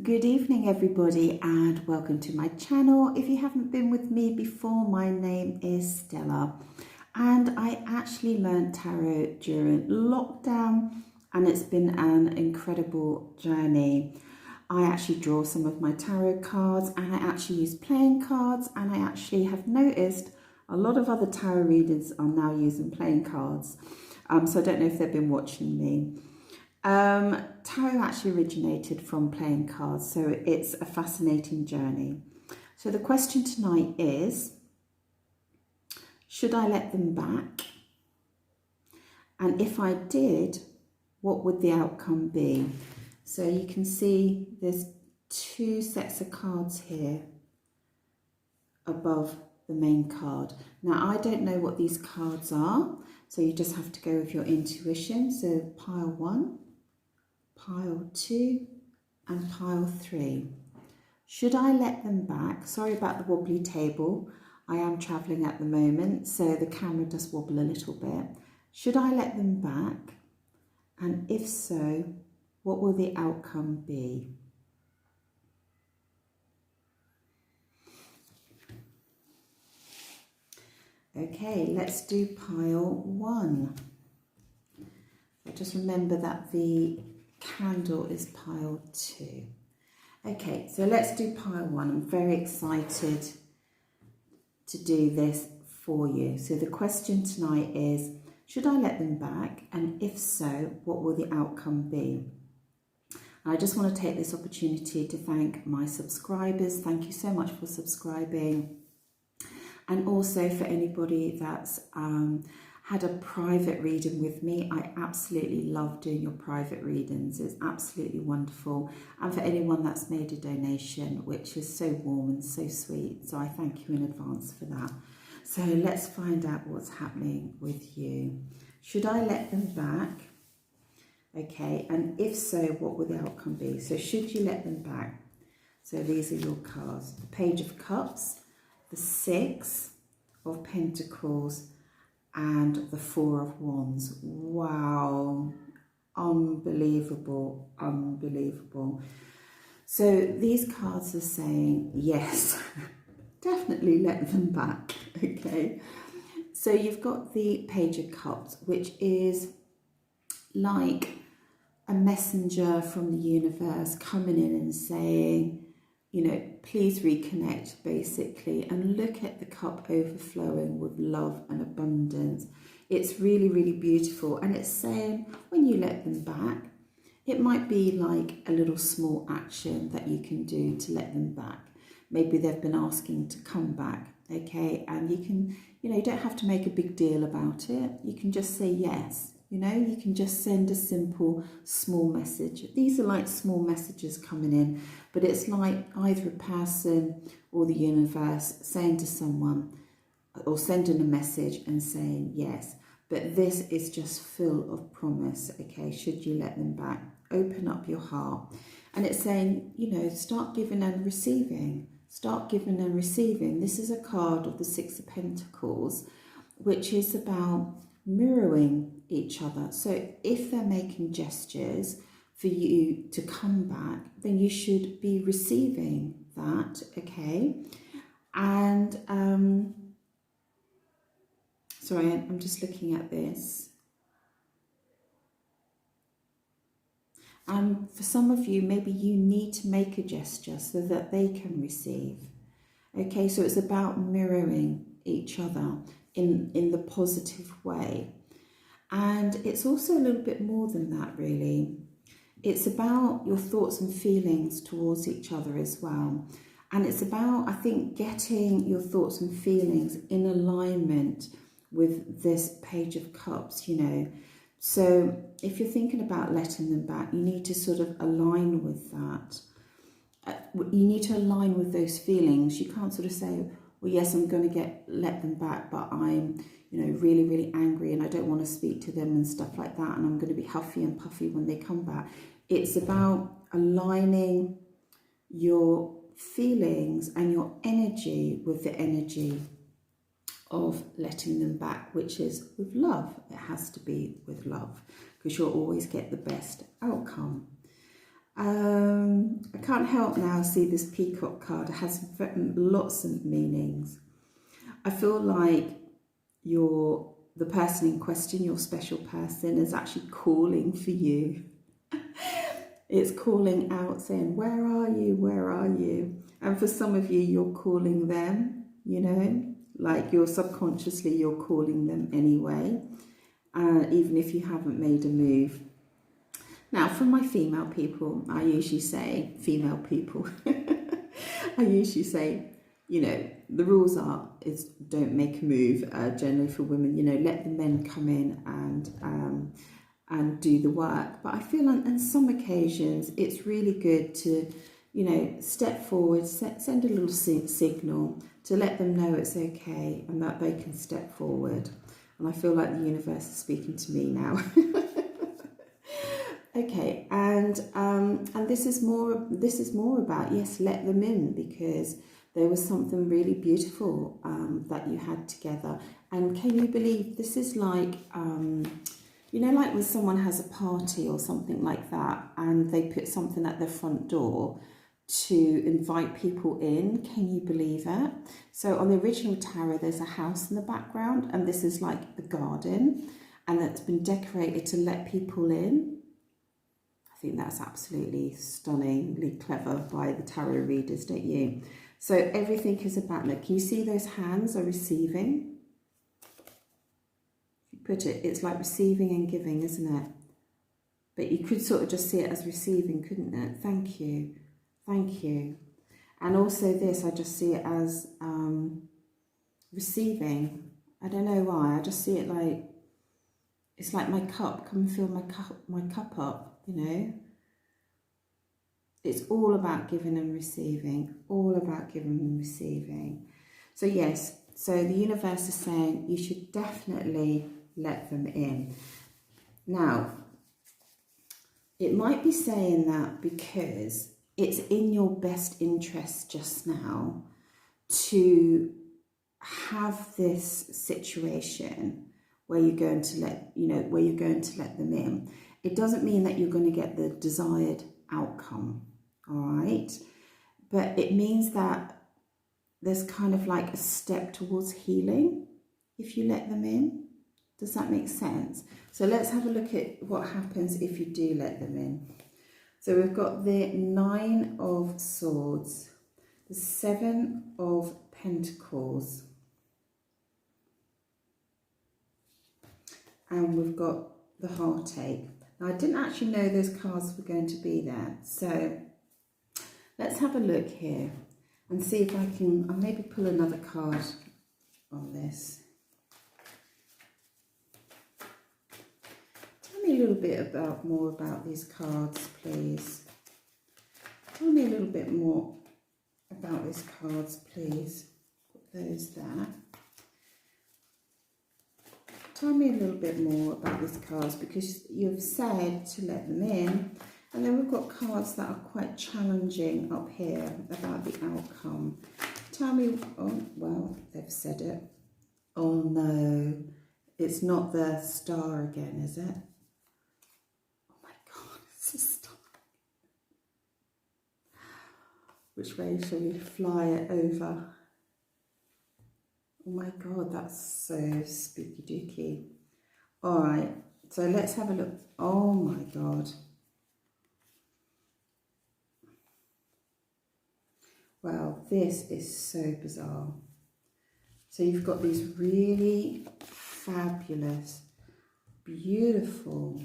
Good evening everybody and welcome to my channel. If you haven't been with me before, my name is Stella and I actually learned tarot during lockdown and it's been an incredible journey. I actually draw some of my tarot cards and I actually use playing cards, and I actually have noticed a lot of other tarot readers are now using playing cards. So I don't know if they've been watching me. Tarot actually originated from playing cards, so it's a fascinating journey. So the question tonight is, should I let them back? And if I did, what would the outcome be? So you can see there's two sets of cards here above the main card. Now I don't know what these cards are, so you just have to go with your intuition. So pile 1, pile 2 and pile 3. Should I let them back? Sorry about the wobbly table. I am travelling at the moment, so the camera does wobble a little bit. Should I let them back? And if so, what will the outcome be? Okay, let's do pile 1. Just remember that the candle is pile 2. Okay, so let's do pile 1. I'm very excited to do this for you. So the question tonight is, should I let them back? And if so, what will the outcome be? I just want to take this opportunity to thank my subscribers. Thank you so much for subscribing. And also for anybody that's had a private reading with me. I absolutely love doing your private readings. It's absolutely wonderful. And for anyone that's made a donation, which is so warm and so sweet. So I thank you in advance for that. So let's find out what's happening with you. Should I let them back? Okay, and if so, what will the outcome be? So should you let them back? So these are your cards. The Page of Cups, the 6 of Pentacles, and the 4 of Wands. Wow, unbelievable, unbelievable. So these cards are saying, yes, definitely let them back, okay? So you've got the Page of Cups, which is like a messenger from the universe coming in and saying, you know, please reconnect, basically, and look at the cup overflowing with love and abundance. It's really, really beautiful. And it's saying when you let them back, it might be like a little small action that you can do to let them back. Maybe they've been asking to come back, okay? And you can, you know, you don't have to make a big deal about it. You can just say yes. You know, you can just send a simple, small message. These are like small messages coming in, but it's like either a person or the universe saying to someone or sending a message and saying yes. But this is just full of promise, okay? Should you let them back? Open up your heart. And it's saying, you know, start giving and receiving. Start giving and receiving. This is a card of the 6 of Pentacles, which is about mirroring each other. So if they're making gestures for you to come back, then you should be receiving that, okay? And sorry, I'm just looking at this. For some of you, maybe you need to make a gesture so that they can receive. Okay, so it's about mirroring each other in the positive way. And it's also a little bit more than that, really. It's about your thoughts and feelings towards each other as well. And it's about, I think, getting your thoughts and feelings in alignment with this Page of Cups, you know. So if you're thinking about letting them back, you need to sort of align with that. You need to align with those feelings. You can't sort of say, well, yes, I'm going to let them back, but I'm, you know, really, really angry and I don't want to speak to them and stuff like that. And I'm going to be huffy and puffy when they come back. It's about aligning your feelings and your energy with the energy of letting them back, which is with love. It has to be with love because you'll always get the best outcome. I can't help now see this peacock card. It has lots of meanings. I feel like the person in question, your special person, is actually calling for you. It's calling out, saying, where are you? Where are you? And for some of you, you're calling them, you know, like you're subconsciously, you're calling them anyway, even if you haven't made a move. Now, for my female people, I usually say, I usually say, you know, the rules is don't make a move, generally for women, you know, let the men come in and do the work. But I feel on some occasions, it's really good to, you know, step forward, send a little signal to let them know it's okay and that they can step forward. And I feel like the universe is speaking to me now. Okay, and this is more about, yes, let them in, because there was something really beautiful that you had together. And can you believe this is like, you know, like when someone has a party or something like that, and they put something at their front door to invite people in. Can you believe it? So on the original tarot, there's a house in the background, and this is like the garden, and it's been decorated to let people in. I think that's absolutely stunningly clever by the tarot readers, don't you? So everything is about, look, can you see those hands are receiving? If you put it, it's like receiving and giving, isn't it? But you could sort of just see it as receiving, couldn't it? Thank you. Thank you. And also this, I just see it as receiving. I don't know why, I just see it like, it's like my cup, come and fill my cup up, you know. It's all about giving and receiving, all about giving and receiving. So yes, so the universe is saying you should definitely let them in. Now, it might be saying that because it's in your best interest just now to have this situation where you're going to let them in. It doesn't mean that you're going to get the desired outcome, all right? But it means that there's kind of like a step towards healing if you let them in. Does that make sense? So let's have a look at what happens if you do let them in. So we've got the 9 of Swords, the 7 of Pentacles, and we've got the Heartache. Now, I didn't actually know those cards were going to be there. So let's have a look here and see if I can, I'll maybe pull another card on this. Tell me a little bit more about these cards, please. Tell me a little bit more about these cards, please. Put those there. Tell me a little bit more about these cards, because you've said to let them in, and then we've got cards that are quite challenging up here about the outcome. Tell me, oh, well, they've said it. Oh no, it's not the Star again, is it? Oh my God, it's a star. Which way shall we fly it over? Oh my God, that's so spooky dooky. All right, so let's have a look. Oh my God. Wow, this is so bizarre. So you've got these really fabulous, beautiful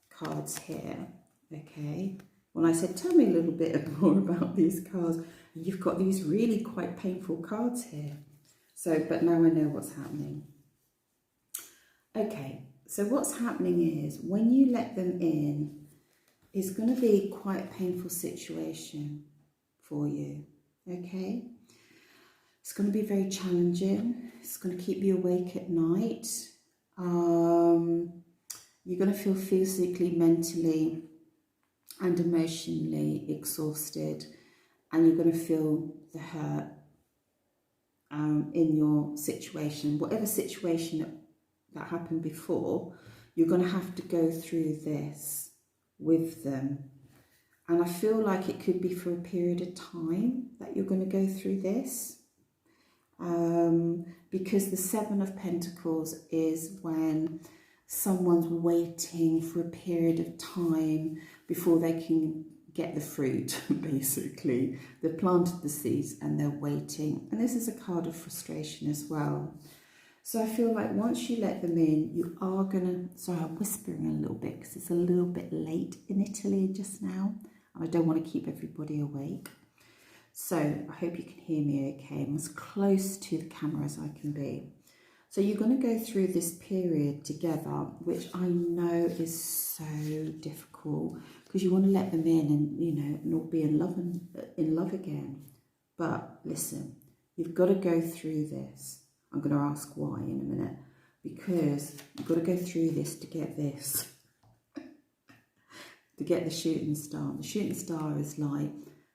cards here, okay? When I said, tell me a little bit more about these cards, you've got these really quite painful cards here. So, but now I know what's happening. Okay, so what's happening is when you let them in, it's going to be quite a painful situation for you, okay? It's going to be very challenging. It's going to keep you awake at night. You're going to feel physically, mentally, and emotionally exhausted, and you're going to feel the hurt in your situation. Whatever situation that happened before, you're going to have to go through this with them. And I feel like it could be for a period of time that you're going to go through this. Because the Seven of Pentacles is when someone's waiting for a period of time before they can get the fruit, basically. They've planted the seeds and they're waiting. And this is a card of frustration as well. So I feel like once you let them in, you are going to... Sorry, I'm whispering a little bit because it's a little bit late in Italy just now. And I don't want to keep everybody awake. So I hope you can hear me okay. I'm as close to the camera as I can be. So you're going to go through this period together, which I know is so difficult because you want to let them in and, you know, not be in love again. But listen, you've got to go through this. I'm going to ask why in a minute, because you've got to go through this to get this, to get the shooting star. The shooting star is like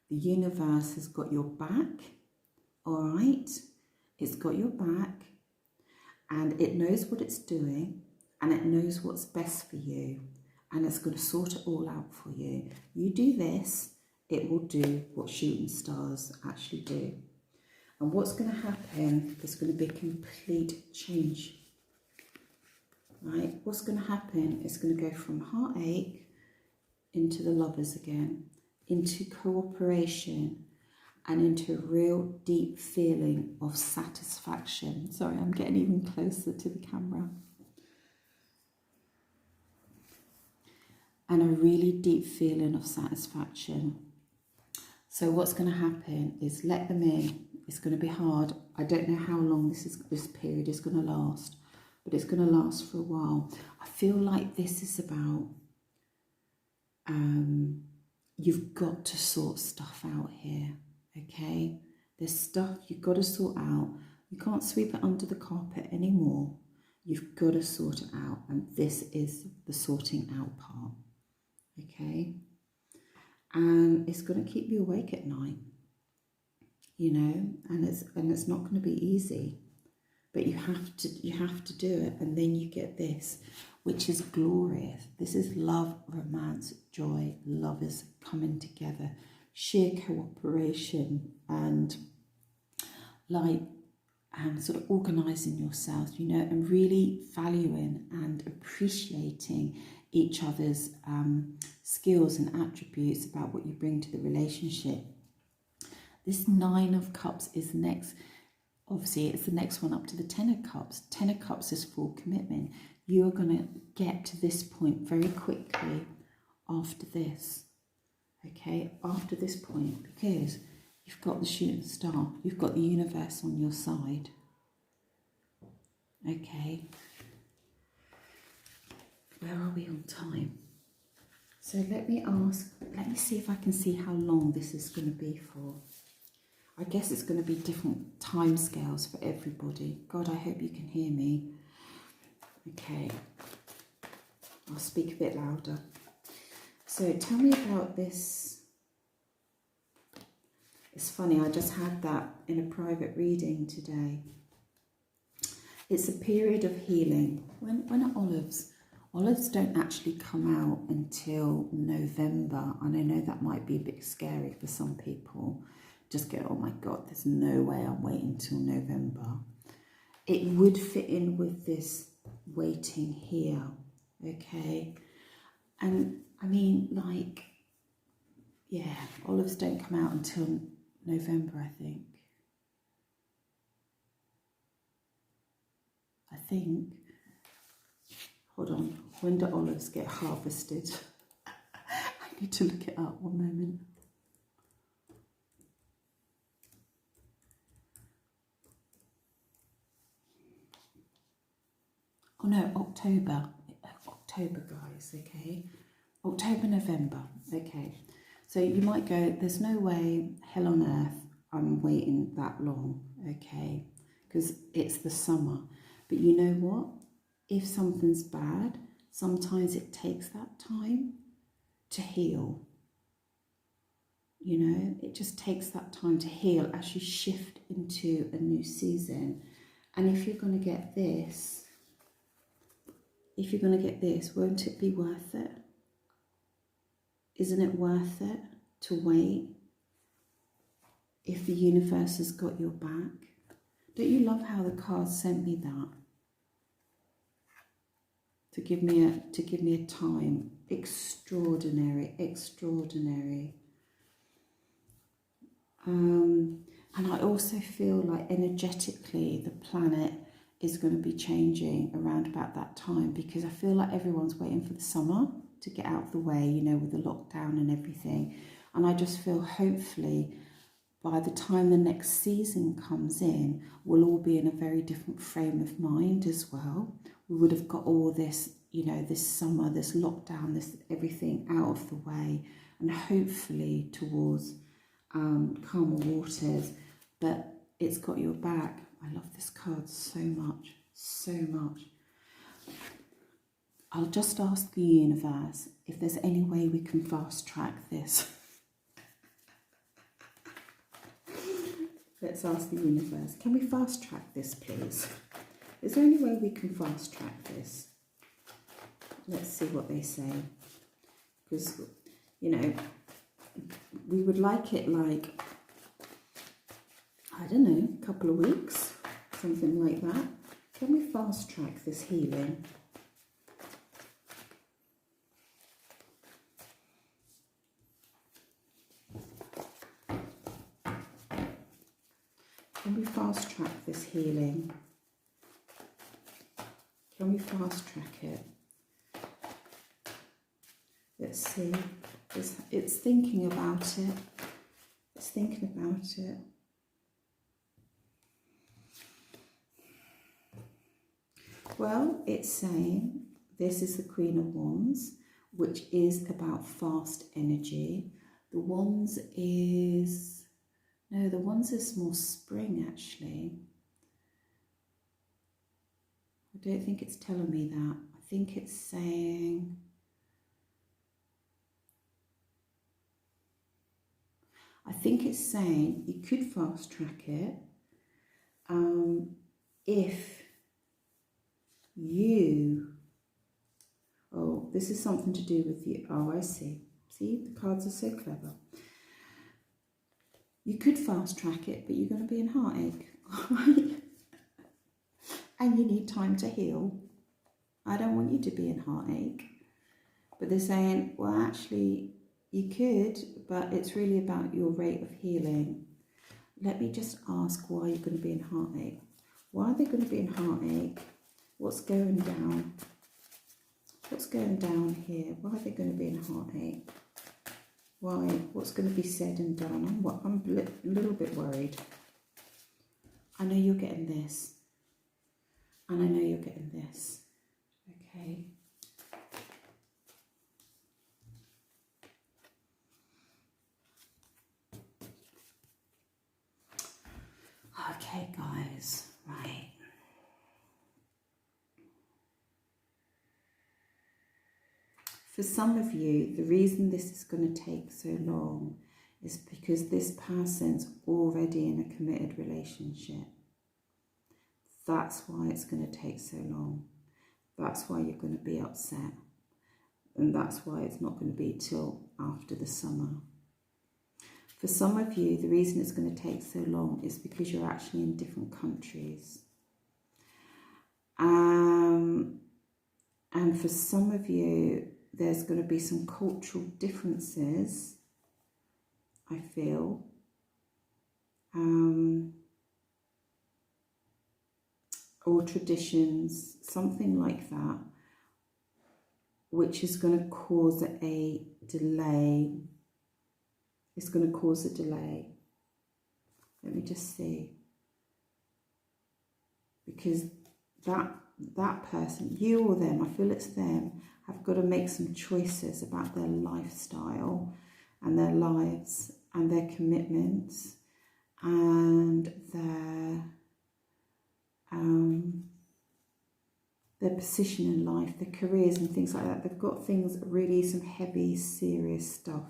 the universe has got your back, all right? It's got your back. And it knows what it's doing, and it knows what's best for you, and it's going to sort it all out for you. You do this, it will do what shooting stars actually do. And what's going to happen, there's going to be a complete change. Right? What's going to happen is going to go from heartache into the lovers again, into cooperation, and into a real deep feeling of satisfaction. Sorry, I'm getting even closer to the camera. And a really deep feeling of satisfaction. So what's going to happen is let them in. It's going to be hard. I don't know how long this period is going to last, but it's going to last for a while. I feel like this is about you've got to sort stuff out here. Okay, there's stuff you've got to sort out. You can't sweep it under the carpet anymore. You've got to sort it out, and this is the sorting out part. Okay, and it's going to keep you awake at night, you know, and it's not going to be easy, but you have to do it, and then you get this, which is glorious. This is love, romance, joy, lovers coming together. Sheer cooperation and like sort of organising yourself, you know, and really valuing and appreciating each other's skills and attributes about what you bring to the relationship. This Nine of Cups is next. Obviously, it's the next one up to the Ten of Cups. Ten of Cups is full commitment. You are going to get to this point very quickly after this. Okay, after this point, because you've got the shooting star, you've got the universe on your side. Okay, where are we on time? So let me see if I can see how long this is going to be for. I guess it's going to be different time scales for everybody. God, I hope you can hear me. Okay, I'll speak a bit louder. So tell me about this. It's funny, I just had that in a private reading today. It's a period of healing. When are olives? Olives don't actually come out until November, and I know that might be a bit scary for some people. Just go, oh my God, there's no way I'm waiting till November. It would fit in with this waiting here, okay? And I mean, like, yeah, olives don't come out until November, I think. Hold on, when do olives get harvested? I need to look it up, one moment. Oh no, October, guys, okay? October, November, okay. So you might go, there's no way, hell on earth, I'm waiting that long, okay? Because it's the summer. But you know what? If something's bad, sometimes it takes that time to heal. You know, it just takes that time to heal as you shift into a new season. And if you're going to get this, won't it be worth it? Isn't it worth it to wait if the universe has got your back? Don't you love how the cards sent me that? To give me a time. Extraordinary, extraordinary. And I also feel like energetically the planet is going to be changing around about that time, because I feel like everyone's waiting for the summer to get out of the way, you know, with the lockdown and everything. And I just feel hopefully by the time the next season comes in, we'll all be in a very different frame of mind as well. We would have got all this, you know, this summer, this lockdown, this everything out of the way, and hopefully towards calmer waters. But it's got your back. I love this card so much, so much. I'll just ask the universe if there's any way we can fast track this. Let's ask the universe, can we fast track this, please? Is there any way we can fast track this? Let's see what they say. Because, you know, we would like it like, I don't know, a couple of weeks, something like that. Can we fast track this healing? Can we fast track this healing? Can we fast track it? Let's see. It's thinking about it. It's thinking about it. Well, it's saying this is the Queen of Wands, which is about fast energy. The Wands is... No, the Wands is more spring, actually. I don't think it's telling me that. I think it's saying... you could fast track it if you... Oh, this is something to do with you. Oh, I see. See, the cards are so clever. You could fast track it, but you're going to be in heartache. And you need time to heal. I don't want you to be in heartache. But they're saying, well, actually, you could, but it's really about your rate of healing. Let me just ask why you're going to be in heartache. Why are they going to be in heartache? What's going down? What's going down here? Why are they going to be in heartache? Why? What's going to be said and done? I'm a little bit worried. I know you're getting this. And I know you're getting this. Okay. Okay, guys. Right. For some of you, the reason this is going to take so long is because this person's already in a committed relationship. That's why it's going to take so long. That's why you're going to be upset. And that's why it's not going to be till after the summer. For some of you, the reason it's going to take so long is because you're actually in different countries. And for some of you, there's going to be some cultural differences, I feel. Or traditions, something like that, which is going to cause a delay. It's going to cause a delay. Let me just see. Because that person, you or them, I feel it's them, have got to make some choices about their lifestyle and their lives and their commitments and their position in life, their careers and things like that. They've got things, really some heavy, serious stuff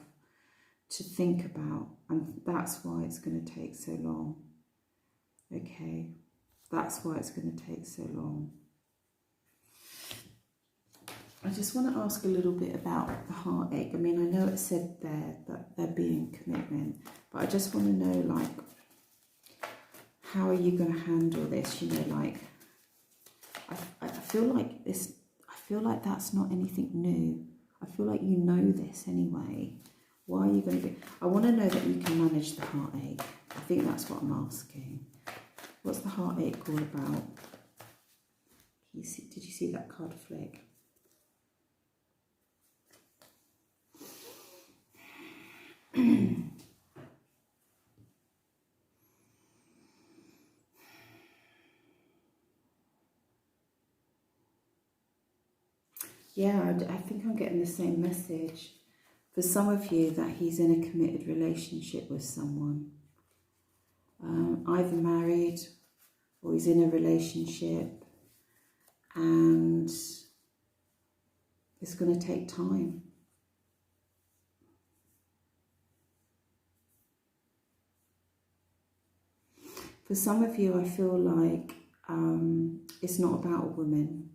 to think about, and that's why it's going to take so long. Okay, that's why it's going to take so long. I just want to ask a little bit about the heartache. I mean, I know it said there that there being commitment, but I just want to know, like, how are you going to handle this? You know, like, I feel like this, I feel like that's not anything new. I feel like you know this anyway. Why are you going to be, I want to know that you can manage the heartache. I think that's what I'm asking. What's the heartache all about? Did you see that card flick? Yeah, I think I'm getting the same message. For some of you, that he's in a committed relationship with someone. Either married or he's in a relationship, and it's going to take time. For some of you, I feel like it's not about a woman.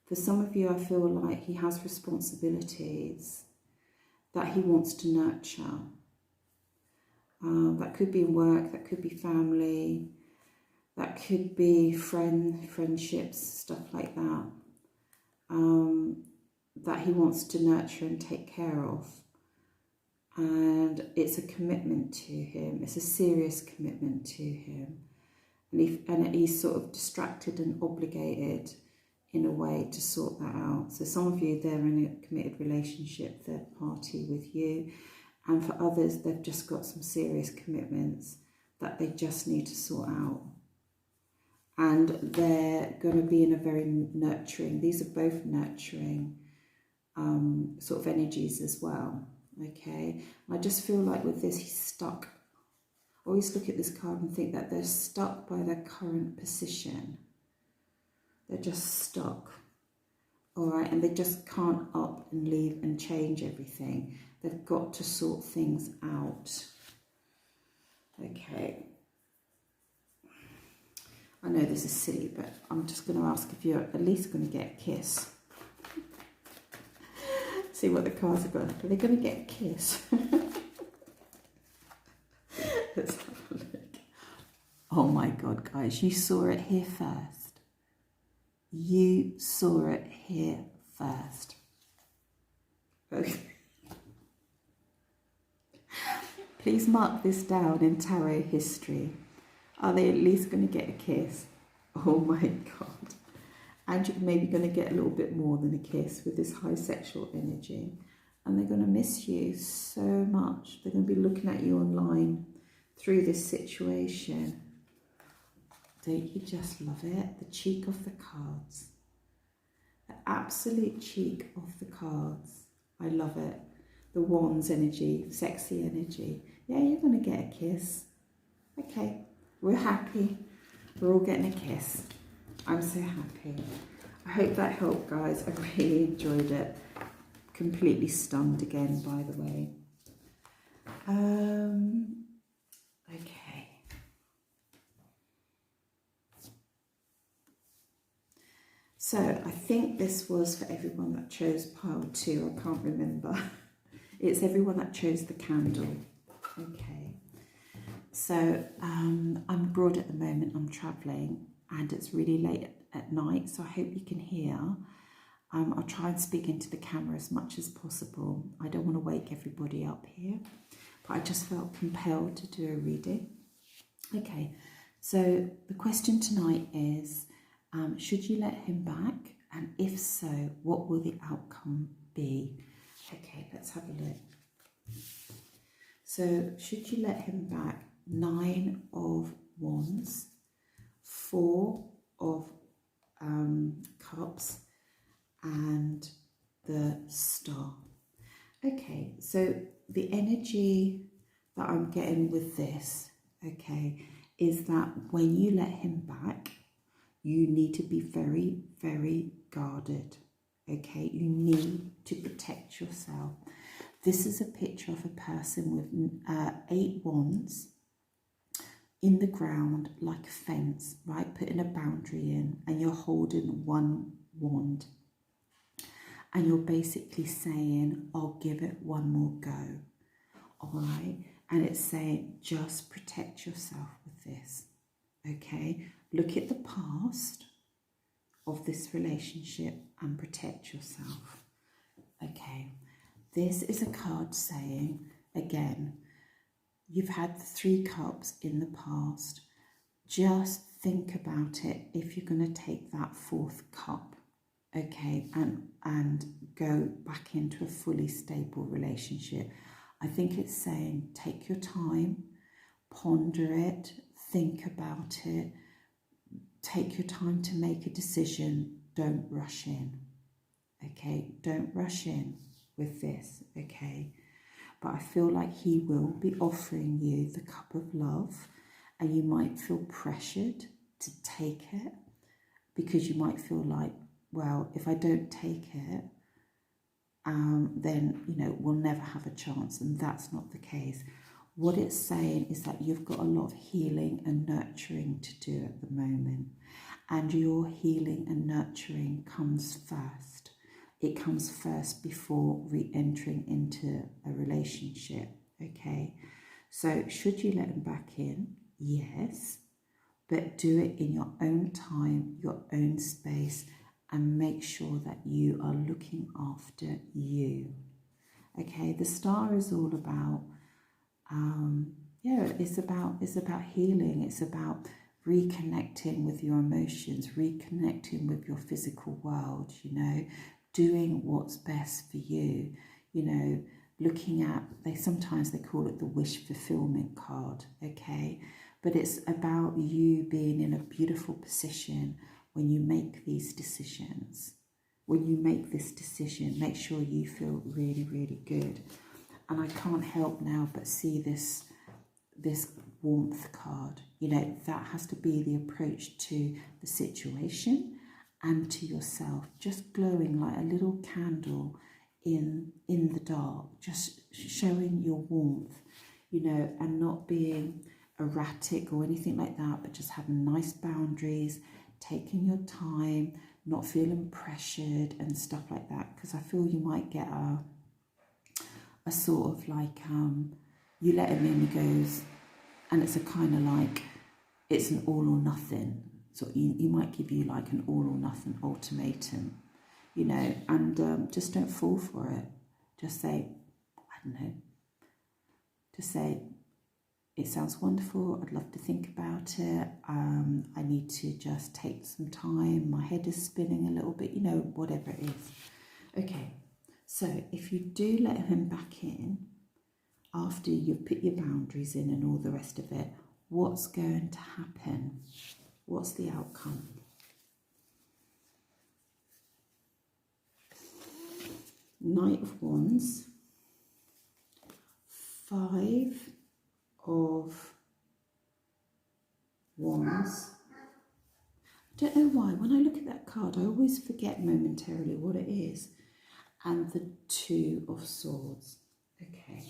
For some of you, I feel like he has responsibilities that he wants to nurture. That could be work, that could be family, that could be friendships, stuff like that. That he wants to nurture and take care of. And it's a commitment to him. It's a serious commitment to him. And he's sort of distracted and obligated in a way to sort that out. So some of you, they're in a committed relationship, third party with you. And for others, they've just got some serious commitments that they just need to sort out. And they're going to be in a very nurturing, these are both nurturing sort of energies as well. Okay, I just feel like with this, he's stuck. Always look at this card and think that they're stuck by their current position. They're just stuck. All right, and they just can't up and leave and change everything. They've got to sort things out. Okay. I know this is silly, but I'm just going to ask if you're at least going to get a kiss. See what the cards are going. Are they going to get a kiss? Let's have a look. Oh my God, guys, you saw it here first. You saw it here first. Okay. Please mark this down in tarot history. Are they at least going to get a kiss? Oh my God. And you're maybe going to get a little bit more than a kiss with this high sexual energy. And they're going to miss you so much. They're going to be looking at you online through this situation. Don't you just love it? The cheek of the cards. The absolute cheek of the cards. I love it. The wands energy, sexy energy. Yeah, you're going to get a kiss. Okay, we're happy. We're all getting a kiss. I'm so happy. I hope that helped, guys. I really enjoyed it. Completely stunned again, by the way. Okay. So I think this was for everyone that chose pile 2. I can't remember. It's everyone that chose the candle. Okay. So I'm abroad at the moment. I'm travelling and it's really late at night. So I hope you can hear. I'll try and speak into the camera as much as possible. I don't want to wake everybody up here, but I just felt compelled to do a reading. Okay, so the question tonight is, should you let him back? And if so, what will the outcome be? Okay, let's have a look. So, should you let him back? 9 of Wands, 4 of Cups, and the Star. Okay, so the energy that I'm getting with this, okay, is that when you let him back, you need to be very, very guarded. Okay, you need to protect yourself. This is a picture of a person with 8 wands in the ground, like a fence, right? Putting a boundary in, and you're holding 1 wand. and you're basically saying, I'll give it one more go. All right? And it's saying, just protect yourself with this. Okay? Look at the past of this relationship and protect yourself. Okay? This is a card saying, again, you've had the 3 cups in the past. Just think about it if you're going to take that 4th cup, okay, and go back into a fully stable relationship. I think it's saying take your time, ponder it, think about it, take your time to make a decision. Don't rush in, okay? Don't rush in with this, okay? But I feel like he will be offering you the cup of love, and you might feel pressured to take it because you might feel like, well, if I don't take it, then, you know, we'll never have a chance, and that's not the case. What it's saying is that you've got a lot of healing and nurturing to do at the moment, and your healing and nurturing comes first. It comes first before re-entering into a relationship, okay? So should you let him back in? Yes, but do it in your own time, your own space, and make sure that you are looking after you. Okay, the star is all about, it's about healing. It's about reconnecting with your emotions, reconnecting with your physical world, you know, doing what's best for you, you know, looking at, sometimes they call it the wish fulfillment card, okay? But it's about you being in a beautiful position when you make these decisions. When you make this decision, make sure you feel really, really good. And I can't help now but see this warmth card. You know, that has to be the approach to the situation and to yourself. Just glowing like a little candle in the dark, just showing your warmth, you know, and not being erratic or anything like that, but just having nice boundaries, taking your time, not feeling pressured and stuff like that, because I feel you might get a sort of like, you let him in, he goes, and it's a kind of like, it's an all or nothing. So he might give you like an all or nothing ultimatum, you know, and just don't fall for it. Just say, I don't know, just say, it sounds wonderful, I'd love to think about it, I need to just take some time, my head is spinning a little bit, you know, whatever it is. Okay, so if you do let him back in, after you've put your boundaries in and all the rest of it, what's going to happen? What's the outcome? Knight of Wands, 5 of Wands. I don't know why, when I look at that card, I always forget momentarily what it is. And the 2 of Swords. Okay.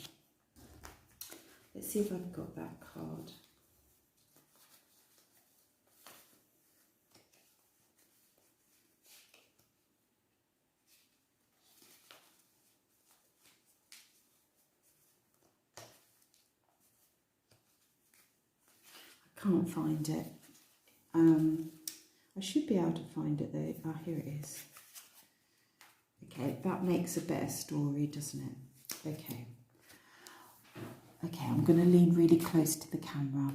Let's see if I've got that card. Can't find it. I should be able to find it though. Ah, here it is. Okay, that makes a better story, doesn't it? Okay. Okay, I'm going to lean really close to the camera.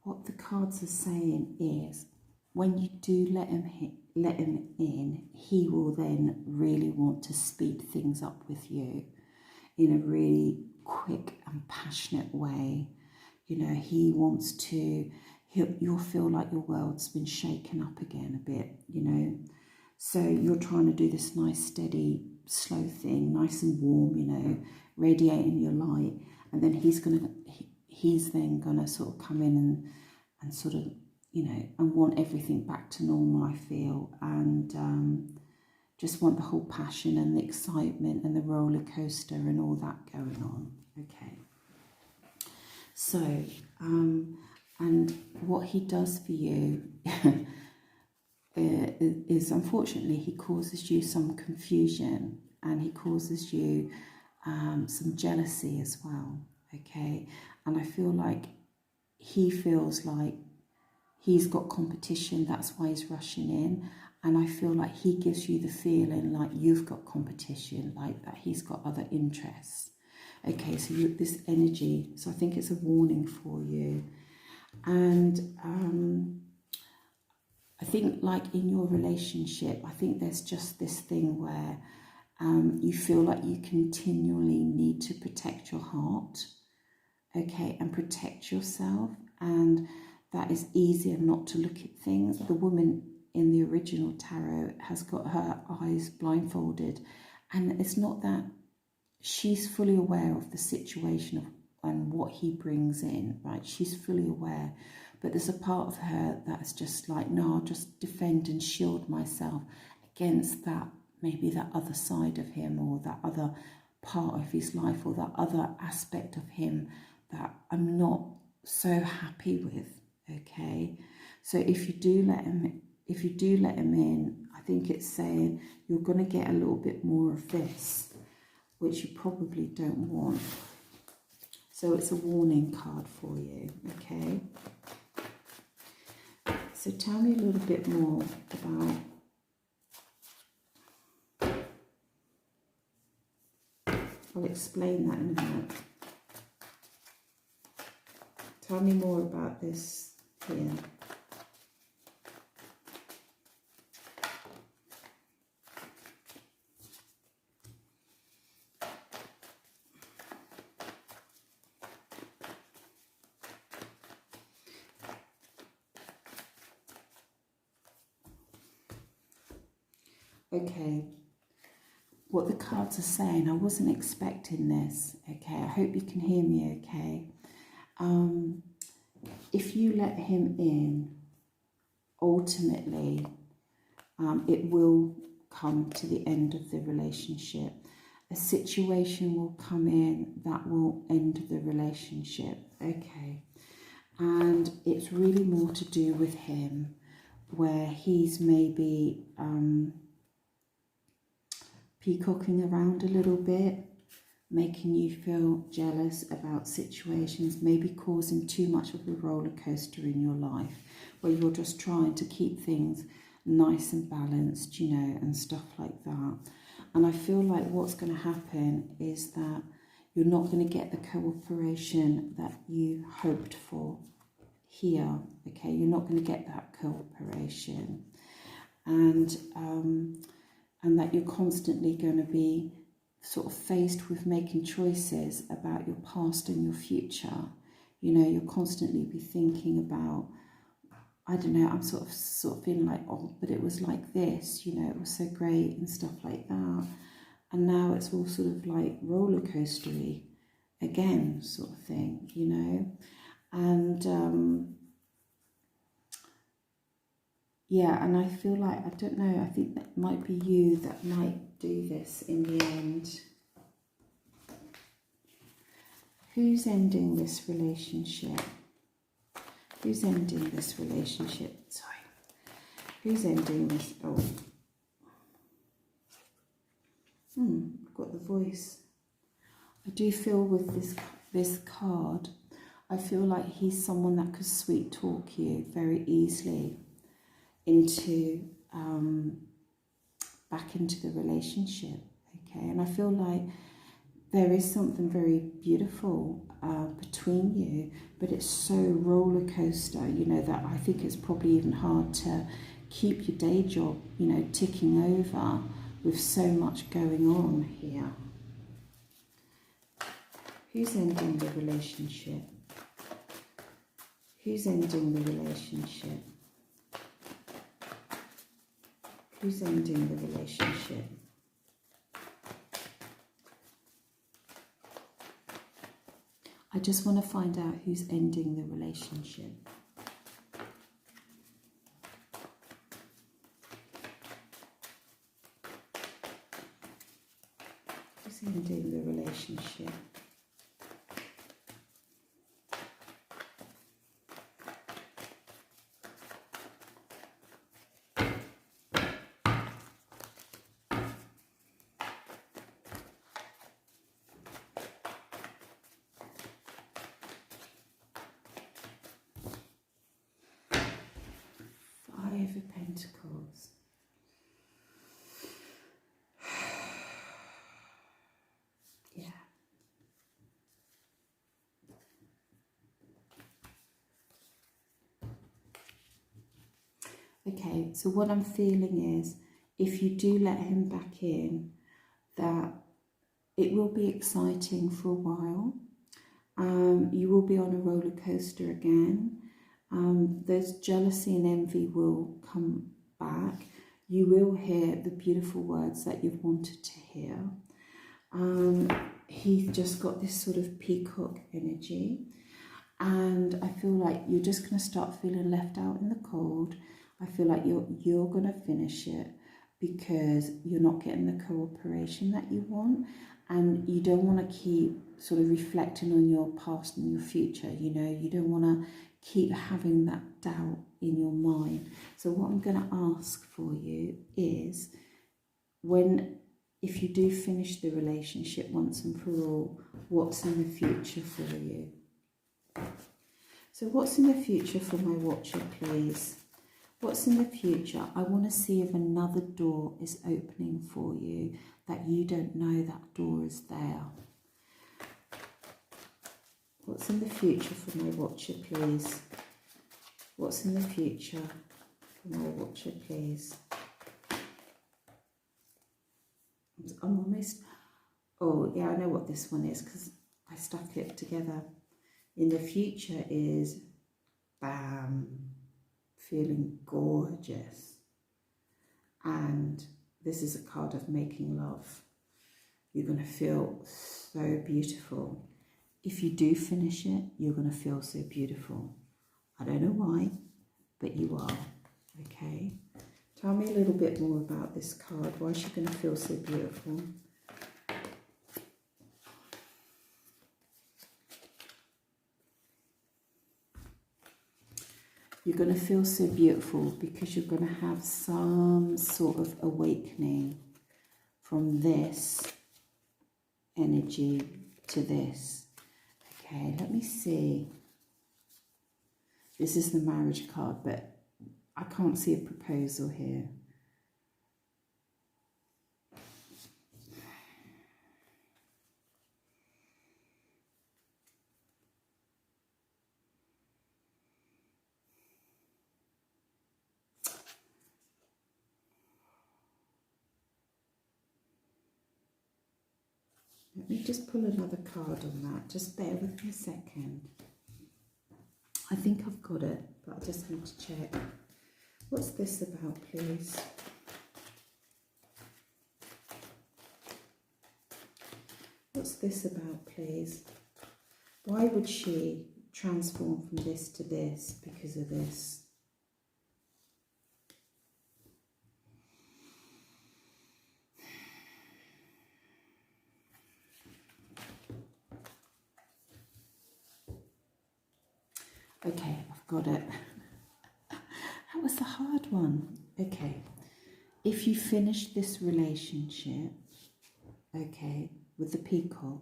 What the cards are saying is, when you do let him in, he will then really want to speed things up with you in a really quick and passionate way. You know, he wants to, you'll feel like your world's been shaken up again a bit, you know. So you're trying to do this nice, steady, slow thing, nice and warm, you know, radiating your light. And then he's then gonna sort of come in and sort of, you know, and want everything back to normal, I feel. And just want the whole passion and the excitement and the roller coaster and all that going on. Okay. So, and what he does for you, is unfortunately he causes you some confusion, and he causes you some jealousy as well, okay? And I feel like he feels like he's got competition, that's why he's rushing in. And I feel like he gives you the feeling like you've got competition, like that he's got other interests. Okay, so this energy, so I think it's a warning for you. And I think like in your relationship, I think there's just this thing where you feel like you continually need to protect your heart, okay, and protect yourself. And that is easier not to look at things. The woman in the original tarot has got her eyes blindfolded, and it's not that she's fully aware of the situation and what he brings in, right? She's fully aware, but there's a part of her that's just like, no, I'll just defend and shield myself against that, maybe that other side of him, or that other part of his life, or that other aspect of him that I'm not so happy with, okay? So if you do let him in, I think it's saying you're going to get a little bit more of this, which you probably don't want. So it's a warning card for you, okay? So tell me a little bit more about I'll explain that in a minute. Tell me more about this here. Okay, what the cards are saying, I wasn't expecting this, okay? I hope you can hear me okay. If you let him in, ultimately, it will come to the end of the relationship. A situation will come in that will end the relationship, okay? And it's really more to do with him, where he's maybe peacocking around a little bit, making you feel jealous about situations, maybe causing too much of a roller coaster in your life, where you're just trying to keep things nice and balanced, you know, and stuff like that. And I feel like what's going to happen is that you're not going to get the cooperation that you hoped for here, okay? You're not going to get that cooperation. And that you're constantly going to be sort of faced with making choices about your past and your future. You know, you'll constantly be thinking about, I don't know, I'm sort of feeling like, oh, but it was like this, you know, it was so great and stuff like that. And now it's all sort of like roller coastery again, sort of thing, you know. And yeah, and I feel like, I don't know, I think that might be you that might do this in the end. Who's ending this relationship? Who's ending this relationship? Sorry. Who's ending this? Oh. I've got the voice. I do feel with this card, I feel like he's someone that could sweet talk you very easily into back into the relationship, okay? And I feel like there is something very beautiful between you, but it's so roller coaster, you know, that I think it's probably even hard to keep your day job, you know, ticking over with so much going on here. Who's ending the relationship? Who's ending the relationship? Who's ending the relationship? I just want to find out who's ending the relationship. Who's ending the relationship? Okay, so what I'm feeling is, if you do let him back in, that it will be exciting for a while. You will be on a roller coaster again. There's jealousy and envy will come back. You will hear the beautiful words that you've wanted to hear. He's just got this sort of peacock energy. And I feel like you're just going to start feeling left out in the cold. I feel like you're going to finish it because you're not getting the cooperation that you want. And you don't want to keep sort of reflecting on your past and your future, you know. You don't want to keep having that doubt in your mind. So what I'm going to ask for you is, if you do finish the relationship once and for all, what's in the future for you? So what's in the future for my watcher, please? What's in the future? I want to see if another door is opening for you, that you don't know that door is there. What's in the future for my watcher, please? What's in the future for my watcher, please? I'm almost... Oh, yeah, I know what this one is because I stuck it together. In the future is, bam, feeling gorgeous. And this is a card of making love. You're going to feel so beautiful. If you do finish it, you're going to feel so beautiful. I don't know why, but you are. Okay? Tell me a little bit more about this card. Why is she going to feel so beautiful? You're going to feel so beautiful because you're going to have some sort of awakening from this energy to this. Okay, let me see. This is the marriage card, but I can't see a proposal here. Let me just pull another card on that. Just bear with me a second. I think I've got it, but I just need to check. What's this about, please? What's this about, please? Why would she transform from this to this because of this? Okay, I've got it. That was the hard one. Okay, if you finish this relationship, okay, with the peacock,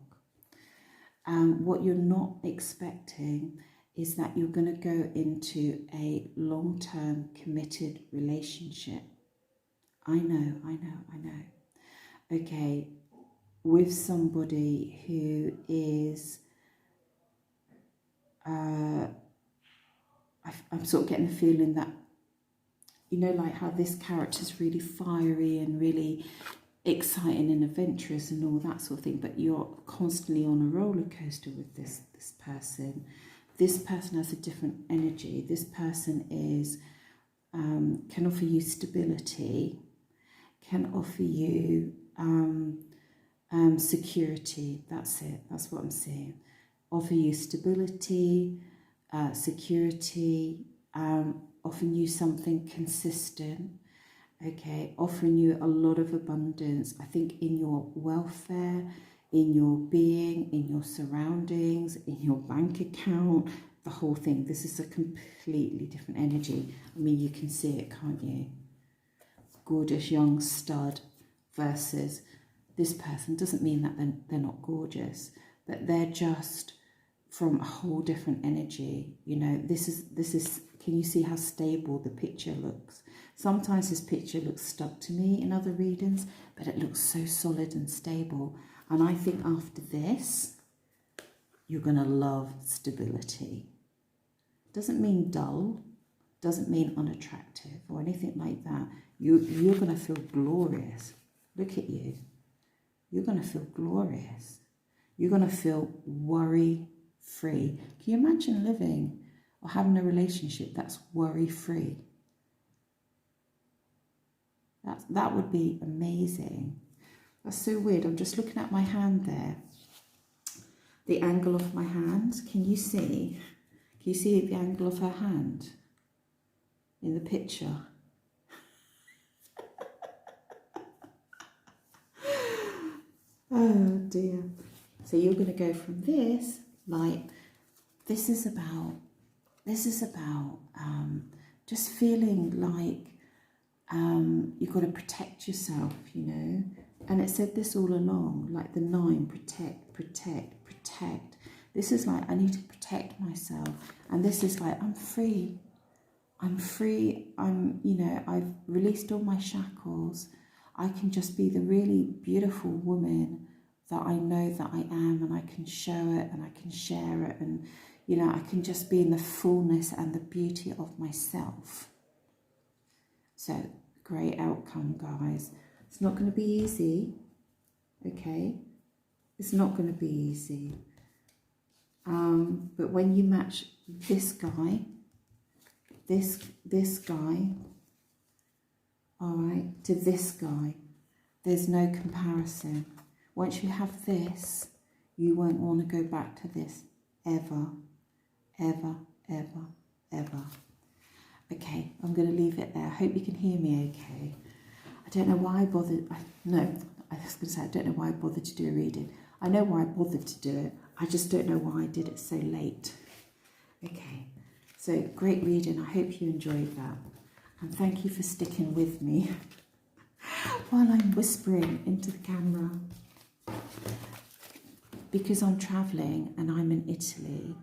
what you're not expecting is that you're going to go into a long-term committed relationship. I know. Okay, with somebody who is... I'm sort of getting the feeling that, you know, like how this character's really fiery and really exciting and adventurous and all that sort of thing, but you're constantly on a roller coaster with this person. This person has a different energy. This person is can offer you stability, can offer you security. That's it. That's what I'm saying. Offer you stability, security, offering you something consistent, okay, offering you a lot of abundance, I think, in your welfare, in your being, in your surroundings, in your bank account, the whole thing. This is a completely different energy. I mean, you can see it, can't you? Gorgeous young stud versus this person. Doesn't mean that they're not gorgeous, but they're just from a whole different energy. You know, this is, can you see how stable the picture looks? Sometimes this picture looks stuck to me in other readings, but it looks so solid and stable. And I think after this, you're going to love stability. Doesn't mean dull, doesn't mean unattractive or anything like that. You're going to feel glorious. Look at you. You're going to feel glorious. You're going to feel worry-free. Can you imagine living or having a relationship that's worry-free? That would be amazing. That's so weird. I'm just looking at my hand there. The angle of my hand. Can you see? Can you see the angle of her hand in the picture? Oh dear. So you're going to go from this, like, this is about just feeling like you've got to protect yourself, you know. And it said this all along, like the 9, protect, protect, protect. This is like, I need to protect myself. And this is like, I'm free. I'm free. You know, I've released all my shackles. I can just be the really beautiful woman that I know that I am, and I can show it and I can share it, and, you know, I can just be in the fullness and the beauty of myself. So, great outcome, guys. It's not going to be easy, okay? It's not going to be easy. But when you match this guy, this guy, all right, to this guy, there's no comparison. Once you have this, you won't want to go back to this ever, ever, ever, ever. Okay, I'm going to leave it there. I hope you can hear me okay. I don't know why I bothered. I was going to say, I don't know why I bothered to do a reading. I know why I bothered to do it. I just don't know why I did it so late. Okay, so great reading. I hope you enjoyed that. And thank you for sticking with me while I'm whispering into the camera. Because I'm travelling and I'm in Italy,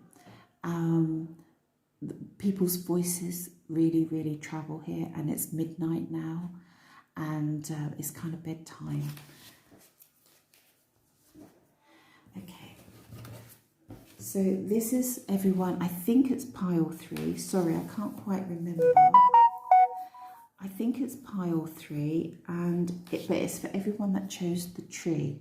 people's voices really, really travel here, and it's midnight now, and it's kind of bedtime. Okay, so this is everyone. I think it's pile 3. Sorry, I can't quite remember. I think it's pile 3, but it's for everyone that chose the tree.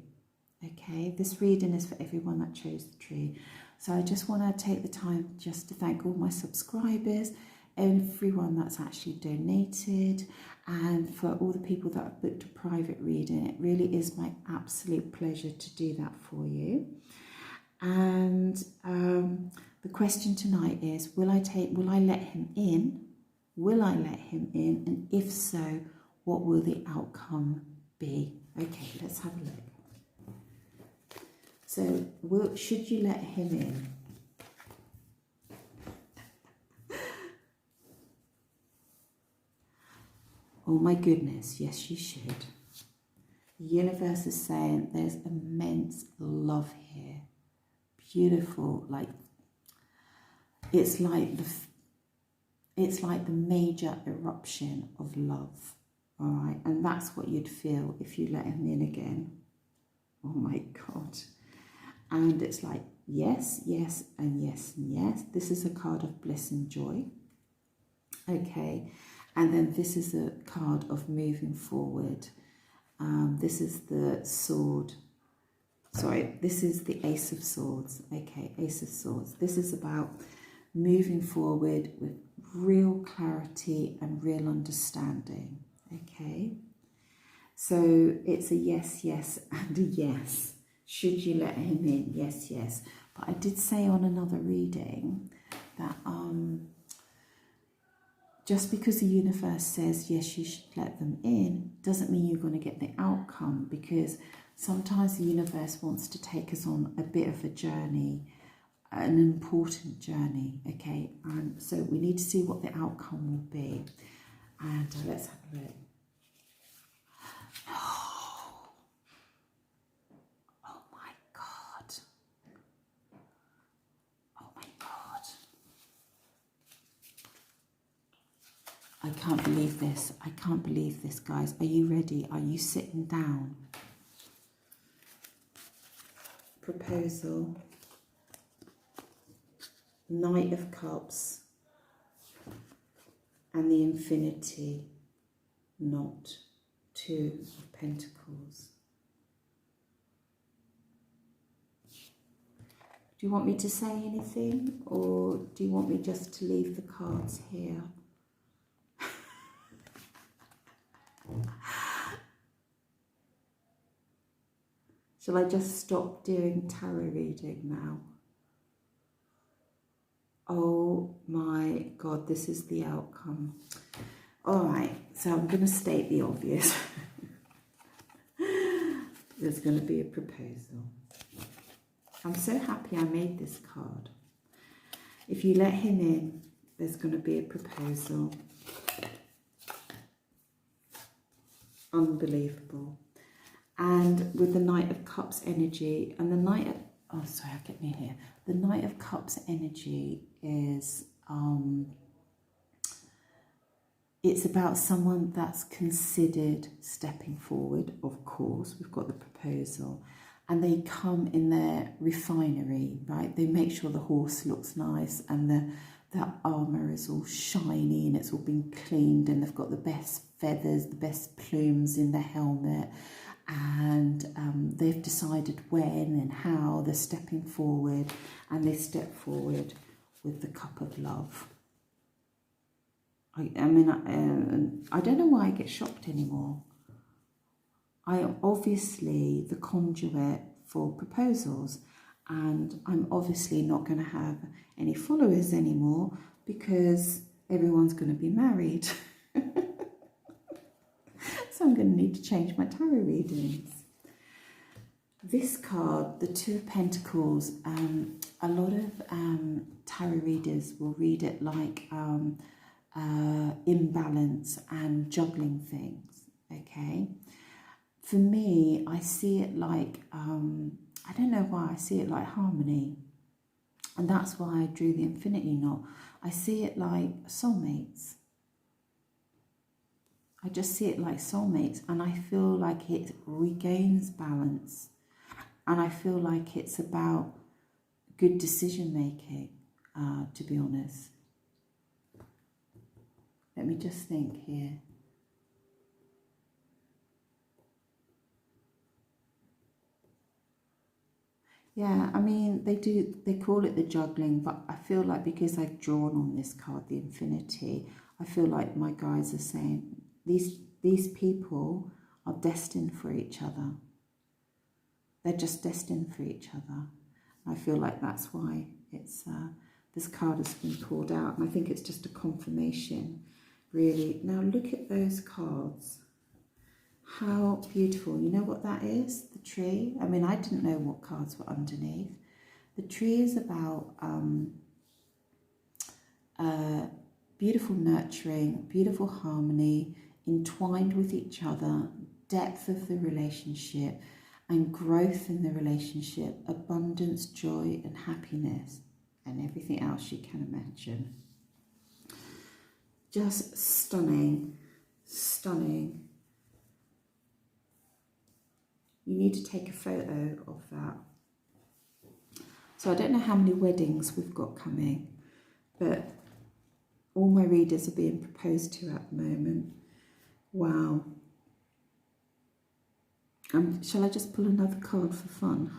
Okay, this reading is for everyone that chose the tree. So I just want to take the time just to thank all my subscribers, everyone that's actually donated, and for all the people that have booked a private reading. It really is my absolute pleasure to do that for you. And the question tonight is, will I let him in? Will I let him in? And if so, what will the outcome be? Okay, let's have a look. So, should you let him in? Oh my goodness, yes you should. The universe is saying there's immense love here. Beautiful, like, it's like the major eruption of love, all right? And that's what you'd feel if you let him in again. Oh my God. And it's like, yes, yes, and yes, and yes. This is a card of bliss and joy. Okay. And then this is a card of moving forward. This is the sword. Sorry, this is the Ace of Swords. Okay, Ace of Swords. This is about moving forward with real clarity and real understanding. Okay. So it's a yes, yes, and a yes. Should you let him in? Yes, yes. But I did say on another reading that just because the universe says yes, you should let them in, doesn't mean you're going to get the outcome, because sometimes the universe wants to take us on a bit of a journey, an important journey, okay? And so we need to see what the outcome will be. And let's have a look. I can't believe this. I can't believe this, guys. Are you ready? Are you sitting down? Proposal. Knight of Cups. and the infinity knot, 2 of Pentacles. Do you want me to say anything, or do you want me just to leave the cards here? Shall I just stop doing tarot reading now? Oh my God, this is the outcome. All right, so I'm going to state the obvious. There's going to be a proposal. I'm so happy I made this card. If you let him in, there's going to be a proposal. Unbelievable. And with the Knight of Cups energy, and the Knight of, oh sorry, I'll get me here. The Knight of Cups energy is, it's about someone that's considered stepping forward, of course. We've got the proposal. And they come in their refinery, right? They make sure the horse looks nice and the armour is all shiny and it's all been cleaned, and they've got the best feathers, the best plumes in the helmet. And they've decided when and how they're stepping forward, and they step forward with the cup of love. I don't know why I get shocked anymore. I am obviously the conduit for proposals, and I'm obviously not going to have any followers anymore because everyone's going to be married. So I'm going to need to change my tarot readings. This card, the 2 of Pentacles, a lot of tarot readers will read it like imbalance and juggling things, okay? For me, I see it like, I don't know why, I see it like harmony. And that's why I drew the infinity knot. I see it like soulmates. I just see it like soulmates, and I feel like it regains balance. And I feel like it's about good decision making, to be honest. Let me just think here. Yeah, I mean, they call it the juggling, but I feel like because I've drawn on this card, the infinity, I feel like my guides are saying, these people are destined for each other. They're just destined for each other. I feel like that's why it's this card has been pulled out, and I think it's just a confirmation, really. Now look at those cards. How beautiful. You know what that is? The tree. I mean, I didn't know what cards were underneath. The tree is about beautiful nurturing, beautiful harmony, entwined with each other, depth of the relationship and growth in the relationship, abundance, joy and happiness, and everything else you can imagine. Just stunning, stunning. You need to take a photo of that. So I don't know how many weddings we've got coming, but all my readers are being proposed to at the moment. Wow. Shall I just pull another card for fun?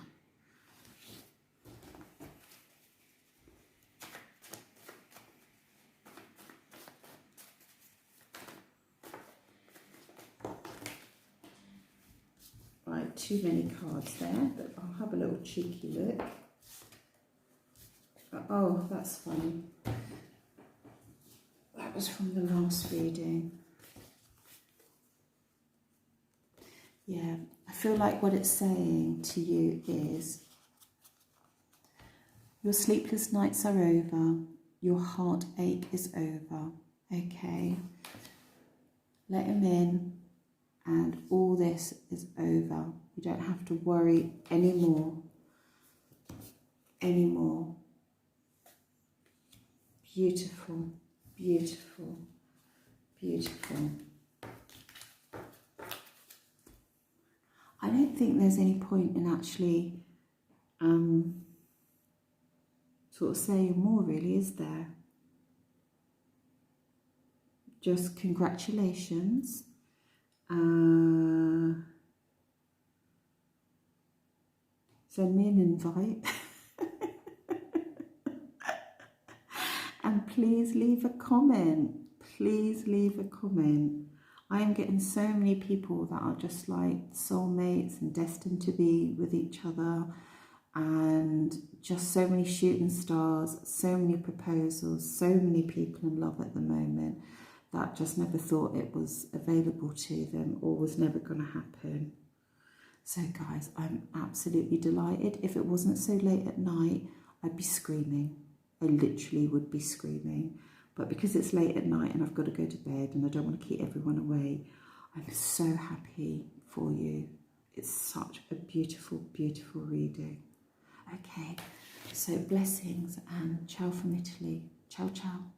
Right, too many cards there, but I'll have a little cheeky look. Oh, that's funny. That was from the last reading. Yeah, I feel like what it's saying to you is your sleepless nights are over, your heartache is over, okay? Let him in and all this is over. You don't have to worry anymore. Beautiful, beautiful, beautiful. I don't think there's any point in actually sort of saying more, really, is there? just congratulations. Send me an invite. And please leave a comment. Please leave a comment. I am getting so many people that are just like soulmates and destined to be with each other, and just so many shooting stars, so many proposals, so many people in love at the moment that just never thought it was available to them or was never going to happen. So guys, I'm absolutely delighted. If it wasn't so late at night, I'd be screaming. I literally would be screaming. But because it's late at night and I've got to go to bed and I don't want to keep everyone away, I'm so happy for you. It's such a beautiful, beautiful reading. Okay, so blessings and ciao from Italy. Ciao, ciao.